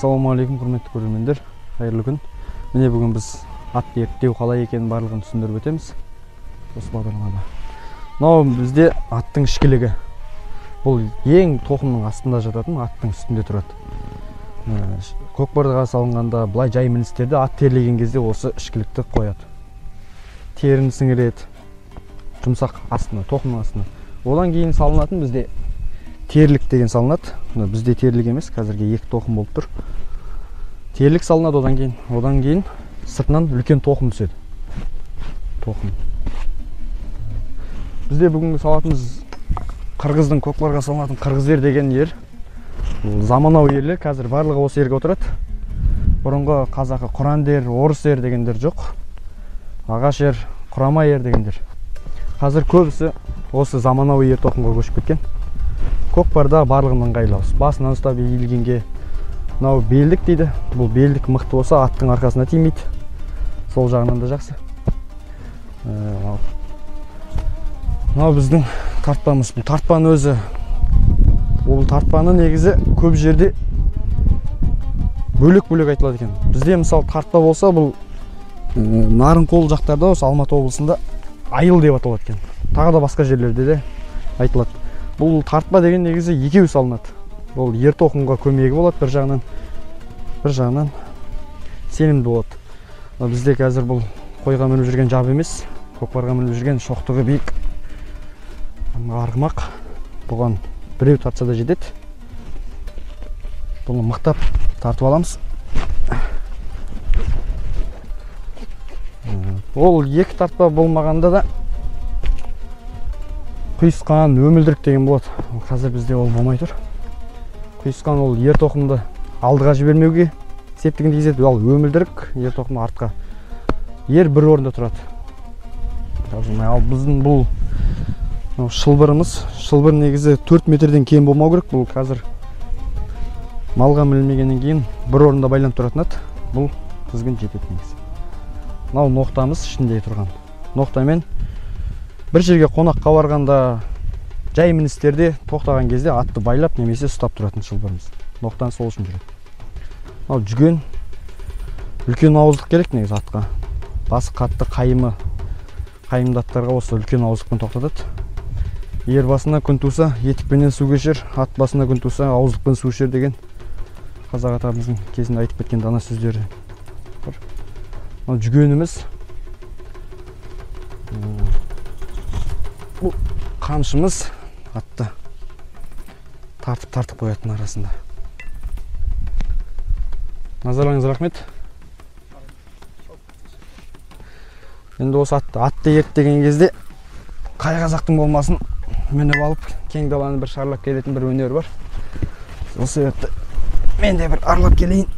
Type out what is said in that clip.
Ассалаумағалейкум, құрметті көрермендер. Қайырлы күн. Міне бүгін біз атты ерттеу қалай екенін барлығын түсіндіріп өтеміз. Осы бағдарламада. Мынау бізде аттың ішкілігі. Бұл ең тоқымның астында жататын, аттың үстінде тұрады. Көкпарға салынғанда былай жай міністерді ат терлеген кезде осы ішкілікті қояды. Терін сіңіреді. Жұмсақ астына, тоқымның астына. Одан кейін салынатын бізде терлік деген салынады. Бізде терлік емес, қазірге екі тоқым болып тұр. Терлік салынады одан кейін сыртынан үлкен тоқым түседі. Тоқым. Бізде бүгінгі салатымыз қырғыздың көкпарға салынатын қырғыз ер деген ер. Заманауи ерлер, қазір барлығы осы ерге отырады. Бұрынғы қазақы құран ер, орыс ер дегендер жоқ. Ағаш ер, құрама ер дегендер. Қазір көбісі осы заманауи ер тоқымға көшіп кеткен. Көкпарда барлығының ыңғайлы. Басынан ұстап иілгенге мынау белдік дейді. Бұл белдік мықты болса аттың арқасына тимейді. Сол жағынан да жақсы. Мынау біздің тартпамыз. Бұл тартпаның өзі. Бұл тартпаны негізі көп жерде бөлек-бөлек айтылады екен. Бізде мысалы тартпа болса, бұл Нарынқол жақтарда, осы Алматы облысында айыл деп аталады екен. Тағы да басқа жерлерде де айтылады. Бұл тартпа деген негізі екеу салынады. Бұл ер тоқымға көмегі болады, бір жағынан сенімді болады. Бізде қазір бұл қойға мініп жүрген жабы емес, көкпарға мініп жүрген шоқтығы биік арғымақ. Бұған біреу тартса да жетеді. Бұны мықтап тартып аламыз. Ол екі тартпа болмағанда да құйысқан, өмілдірік деген болады. Қазір бізде ол болмай тұр. Құйысқан ол ер тоқымды алдыға жібермеуге септігін тигізеді. Ал өмілдірік ер тоқымды артқа. Ер бір орында тұрады. Ал біздің бұл шылбырымыз. Шылбыр негізі 4 метрден кем болмау керек. Бұл қазір малға мінілмегеннен кейін бір орында байланып тұратын еді. Бұл тізгін жетеді негізі. Мынау ноқтамыз ішінде тұрған. Ноқтамен бір жерге қонаққа барғанда, жай міністерде тоқтаған кезде атты байлап немесе ұстап тұратын шылбырымыз. Ноқтан сол үшін жүреді. Мынау жүген. Үлкен ауыздық керек негізі атқа. Басы қатты қайымды аттарға осы үлкен ауыздықпен тоқтатады. Ер басына күн туса, етікпенен су кешер, ат басына күн туса, ауыздықпен су ішер деген қазақ атамыздың кезінде айтып кеткен дана сөздері. Мынау жүгеніміз. Бұл қамшымыз атты тартып қоятын арасында. Назарларыңызға рахмет. Енді осы атты ерттеген кезде қай қазақтың болмасын мініп алып, кең даланы бір шарлап келетін бір өнер бар. Осы ертті мен де бір арлап келейін.